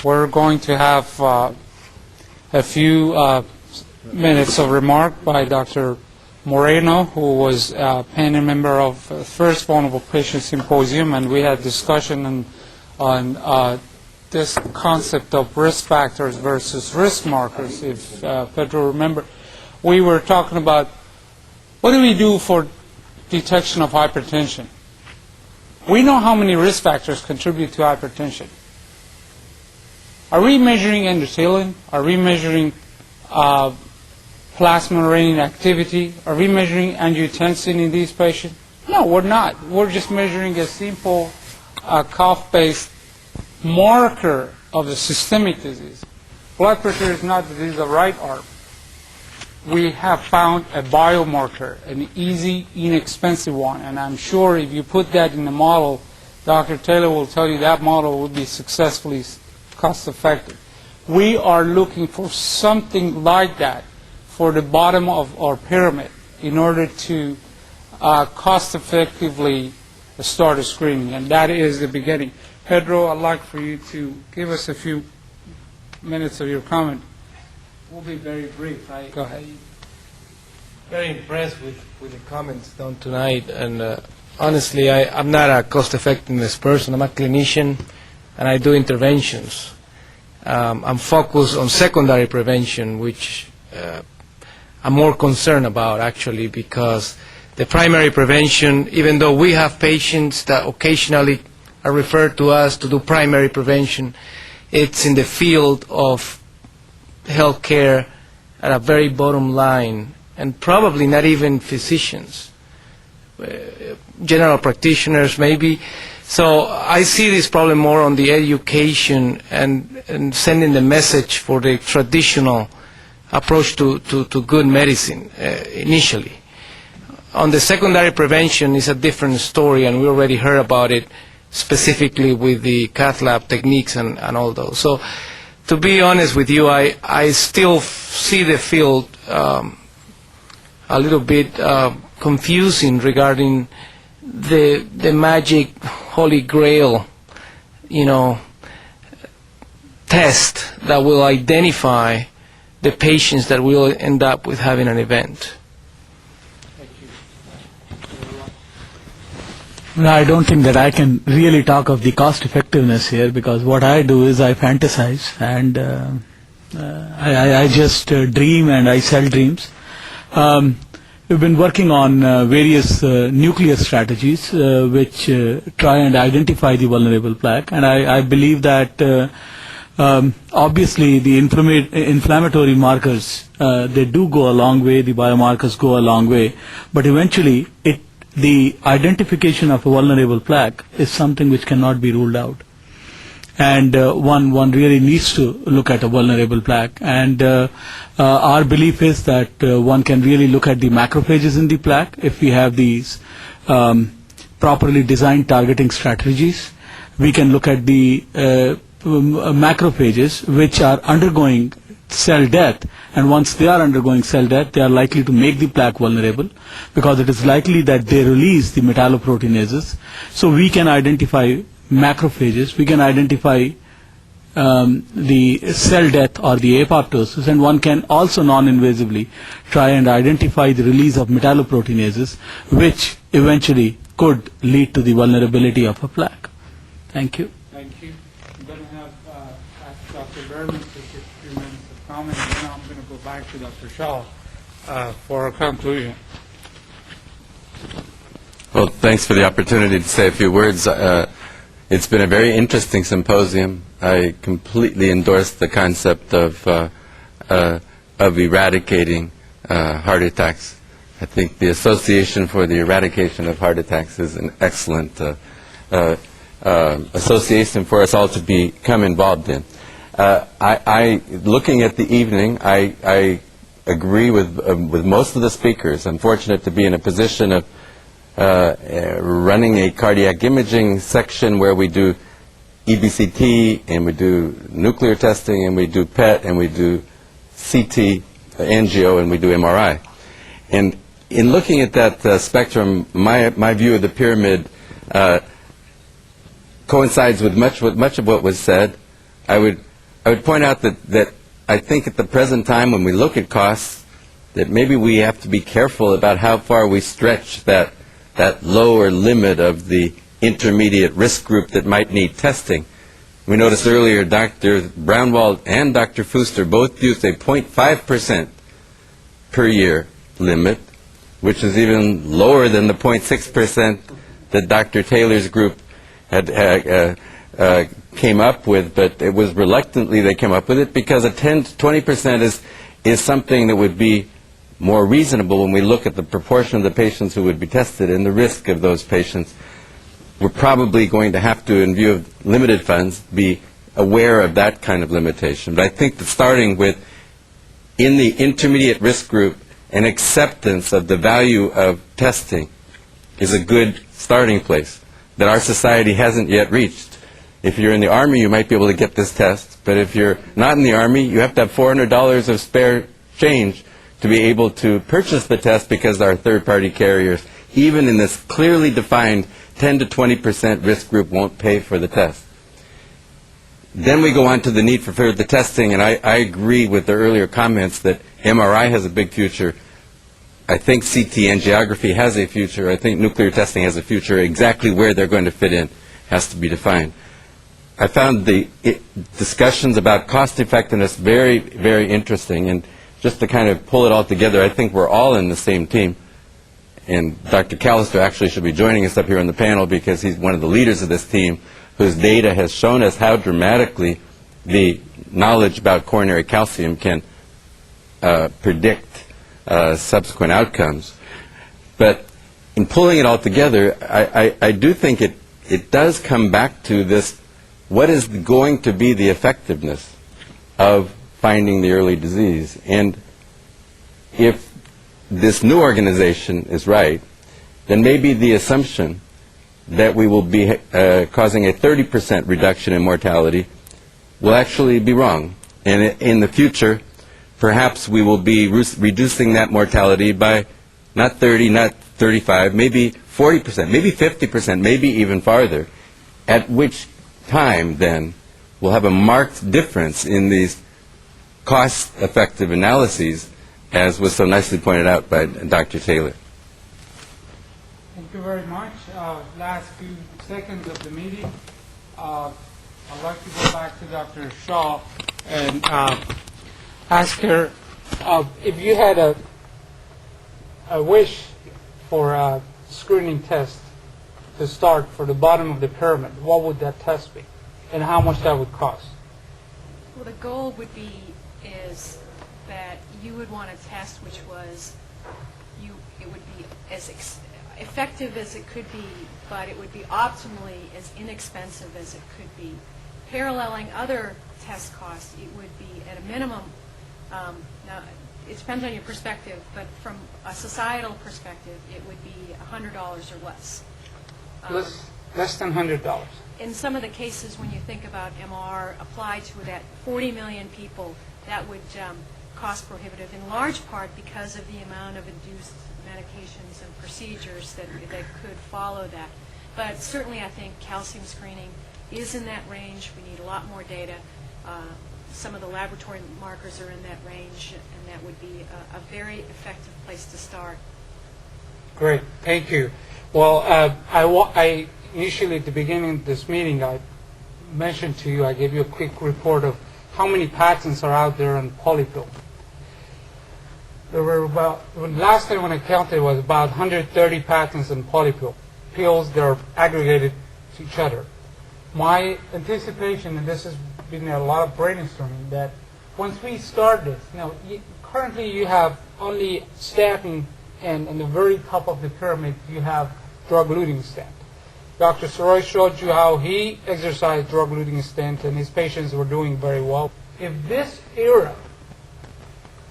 We're going to have a few minutes of remark by Dr. Moreno, who was a panel member of the first Vulnerable Patient Symposium, and we had discussion on this concept of risk factors versus risk markers. If Pedro remember, we were talking about what do we do for detection of hypertension. We know how many risk factors contribute to hypertension. Are we measuring endothelin? Are we measuring plasma-renin activity? Are we measuring angiotensin in these patients? No, we're not. We're just measuring a simple cough-based marker of a systemic disease. Blood pressure is not the disease of the right arm. We have found a biomarker, an easy, inexpensive one, and I'm sure if you put that in the model, Dr. Taylor will tell you that model will be successfully cost-effective. We are looking for something like that for the bottom of our pyramid in order to cost-effectively start a screening, and that is the beginning. Pedro, I'd like for you to give us a few minutes of your comment. We'll be very brief. Go ahead. Very impressed with the comments done tonight, and honestly, I'm not a cost-effectiveness person. I'm a clinician, and I do interventions. I'm focused on secondary prevention, which I'm more concerned about, actually, because the primary prevention, even though we have patients that occasionally are referred to us to do primary prevention, it's in the field of healthcare at a very bottom line, and probably not even physicians, general practitioners maybe. So I see this problem more on the education and sending the message for the traditional approach to good medicine initially. On the secondary prevention is a different story, and we already heard about it specifically with the cath lab techniques and all those. So to be honest with you, I still see the field a little bit confusing regarding the magic holy grail, test that will identify the patients that will end up with having an event. No, I don't think that I can really talk of the cost effectiveness here, because what I do is I fantasize, and I just dream and I sell dreams. We've been working on various nuclear strategies which try and identify the vulnerable plaque, and I believe that obviously the inflammatory markers, they do go a long way, the biomarkers go a long way, but eventually the identification of a vulnerable plaque is something which cannot be ruled out. And one really needs to look at a vulnerable plaque. And our belief is that one can really look at the macrophages in the plaque if we have these properly designed targeting strategies. We can look at the macrophages which are undergoing cell death, and once they are undergoing cell death, they are likely to make the plaque vulnerable, because it is likely that they release the metalloproteinases. So we can identify macrophages, we can identify the cell death or the apoptosis, and one can also non-invasively try and identify the release of metalloproteinases, which eventually could lead to the vulnerability of a plaque. Thank you. Thank you. I'm going to have ask Dr. Berman to take a few minutes of comment, and then I'm going to go back to Dr. Shaw for a conclusion. Well, thanks for the opportunity to say a few words. It's been a very interesting symposium. I completely endorse the concept of eradicating heart attacks. I think the Association for the Eradication of Heart Attacks is an excellent association for us all to become involved in. Looking at the evening, I agree with most of the speakers. I'm fortunate to be in a position of running a cardiac imaging section where we do EBCT, and we do nuclear testing, and we do PET, and we do CT, angio, and we do MRI. And in looking at that spectrum, my view of the pyramid coincides with much of what was said. I would I would point out that I think at the present time when we look at costs, that maybe we have to be careful about how far we stretch that lower limit of the intermediate risk group that might need testing. We noticed earlier Dr. Brownwald and Dr. Fuster both used a 0.5% per year limit, which is even lower than the 0.6% that Dr. Taylor's group had came up with, but it was reluctantly they came up with it because a 10 to 20% is something that would be more reasonable when we look at the proportion of the patients who would be tested and the risk of those patients. We're probably going to have to, in view of limited funds, be aware of that kind of limitation. But I think that starting with, in the intermediate risk group, an acceptance of the value of testing is a good starting place that our society hasn't yet reached. If you're in the Army, you might be able to get this test, but if you're not in the Army, you have to have $400 of spare change to be able to purchase the test because our third-party carriers, even in this clearly defined 10 to 20% risk group, won't pay for the test. Then we go on to the need for further testing, and I agree with the earlier comments that MRI has a big future. I think CT angiography has a future. I think nuclear testing has a future. Exactly where they're going to fit in has to be defined. I found the discussions about cost effectiveness very, very interesting, and just to kind of pull it all together, I think we're all in the same team. And Dr. Callister actually should be joining us up here on the panel because he's one of the leaders of this team whose data has shown us how dramatically the knowledge about coronary calcium can predict subsequent outcomes. But in pulling it all together, I do think it does come back to this: what is going to be the effectiveness of finding the early disease? And if this new organization is right, then maybe the assumption that we will be causing a 30% reduction in mortality will actually be wrong. And in the future, perhaps we will be reducing that mortality by not 30, not 35, maybe 40%, maybe 50%, maybe even farther, at which time then we'll have a marked difference in these cost-effective analyses, as was so nicely pointed out by Dr. Taylor. Thank you very much. Last few seconds of the meeting, I'd like to go back to Dr. Shaw and ask her if you had a wish for a screening test to start for the bottom of the pyramid, what would that test be, and how much that would cost? Well, the goal would be is that you would want a test which was it would be as effective as it could be, but it would be optimally as inexpensive as it could be. Paralleling other test costs, it would be at a minimum. Now, it depends on your perspective, but from a societal perspective, it would be $100 or less. Less than $100. In some of the cases, when you think about MR applied to that 40 million people, that would cost prohibitive, in large part because of the amount of induced medications and procedures that could follow that. But certainly I think calcium screening is in that range. We need a lot more data. Some of the laboratory markers are in that range, and that would be a very effective place to start. Great, thank you. Well, I initially at the beginning of this meeting, I mentioned to you, I gave you a quick report of how many patents are out there on polypill. There were last time when I counted, it was about 130 patents on polypill. Pills that are aggregated to each other. My anticipation, and this has been a lot of brainstorming, that once we start this, currently you have only statin, and in the very top of the pyramid you have drug-eluting stent. Dr. Soroy showed you how he exercised drug-eluting stent, and his patients were doing very well. If this era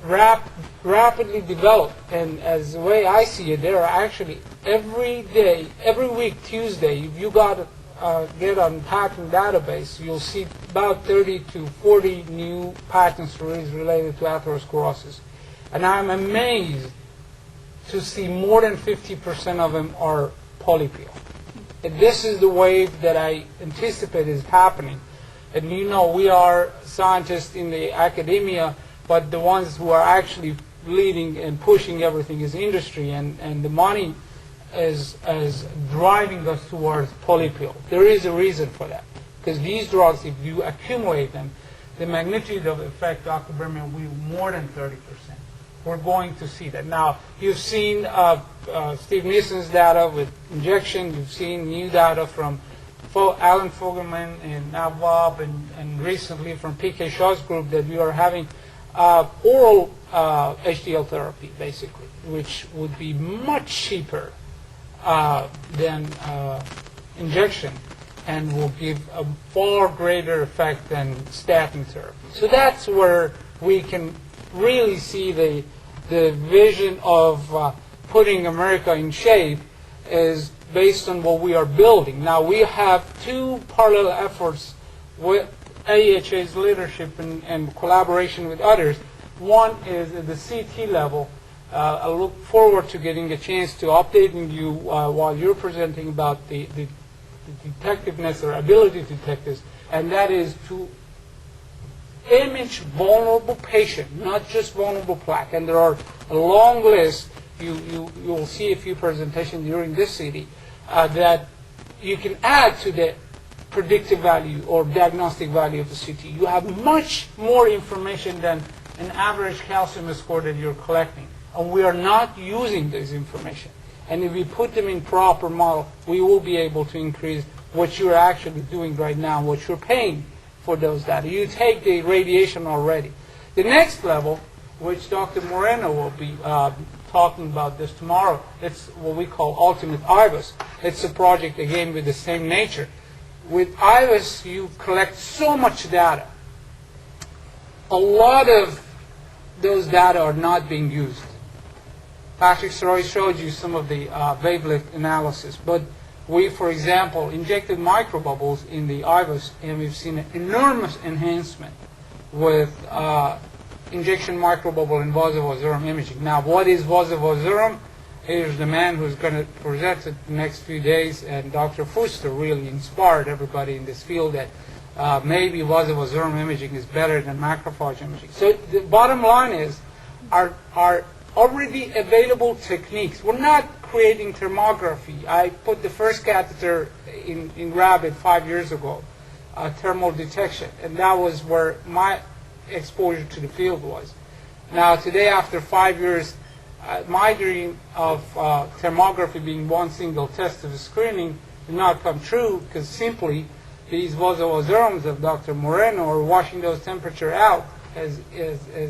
rapidly developed, and as the way I see it, there are actually every day, every week, Tuesday, if you get on patent database, you'll see about 30 to 40 new patents released related to atherosclerosis. And I'm amazed to see more than 50% of them are polypill. And this is the wave that I anticipate is happening. And you know, we are scientists in the academia, but the ones who are actually leading and pushing everything is industry, and the money is driving us towards polypill. There is a reason for that, because these drugs, if you accumulate them, the magnitude of effect, Dr. Berman, will be more than 30%. We're going to see that. Now, you've seen Steve Nissen's data with injection. You've seen new data from Alan Fogelman and Naghavi, and recently from P.K. Shaw's group, that we are having oral HDL therapy, basically, which would be much cheaper than injection, and will give a far greater effect than statin therapy. So that's where we can really see the vision of putting America in shape is based on what we are building. Now, we have two parallel efforts with AHA's leadership and collaboration with others. One is at the CT level. I look forward to getting a chance to updating you while you're presenting about the detectiveness or ability to detect this, and that is to image vulnerable patient, not just vulnerable plaque. And there are a long list. You'll see a few presentations during this city that you can add to the predictive value or diagnostic value of the CT. You have much more information than an average calcium score that you're collecting, and we are not using this information. And if we put them in proper model, we will be able to increase what you're actually doing right now, what you're paying for those data. You take the radiation already. The next level, which Dr. Moreno will be talking about this tomorrow, it's what we call Ultimate IVUS. It's a project, again, with the same nature. With IVUS, you collect so much data. A lot of those data are not being used. Patrick Saroy showed you some of the wavelength analysis, but we, for example, injected microbubbles in the IVUS, and we've seen an enormous enhancement with injection microbubble and vasovasorum imaging. Now, what is vasovasorum? Here's the man who's going to present it the next few days, and Dr. Fuster really inspired everybody in this field that maybe vasovasorum imaging is better than macrophage imaging. So the bottom line is our already available techniques. We're not creating thermography. I put the first catheter in rabbit 5 years ago, thermal detection, and that was where my exposure to the field was. Now today, after 5 years, my dream of thermography being one single test of screening did not come true, because simply these vasovasorums of Dr. Moreno are washing those temperature out as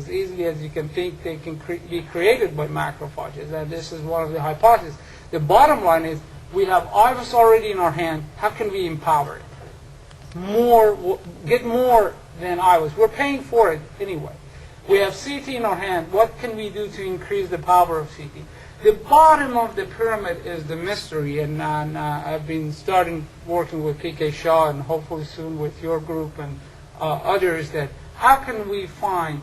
easily as you can think they can be created by macrophages, and this is one of the hypotheses. The bottom line is we have IVUS already in our hand. How can we empower it? Get more than IVUS. We're paying for it anyway. We have CT in our hand. What can we do to increase the power of CT? The bottom of the pyramid is the mystery, and I've been starting working with P.K. Shaw and hopefully soon with your group and others, that how can we find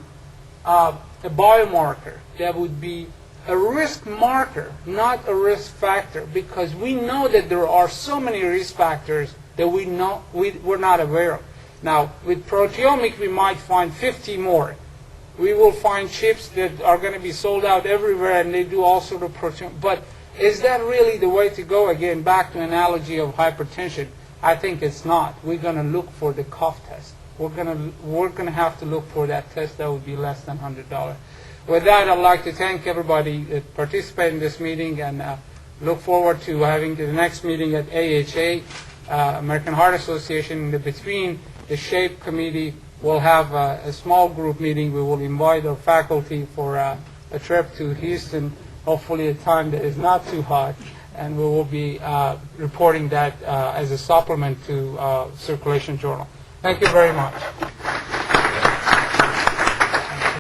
a biomarker that would be a risk marker, not a risk factor, because we know that there are so many risk factors that we're not aware of. Now, with proteomics, we might find 50 more. We will find chips that are going to be sold out everywhere, and they do all sort of proteomics. But is that really the way to go? Again, back to analogy of hypertension. I think it's not. We're going to look for the cough test. We're going to have to look for that test that would be less than $100. With that, I'd like to thank everybody that participated in this meeting, and look forward to having the next meeting at AHA, American Heart Association. Between the SHAPE committee, we'll have a small group meeting. We will invite our faculty for a trip to Houston, hopefully at a time that is not too hot, and we will be reporting that as a supplement to Circulation Journal. Thank you very much.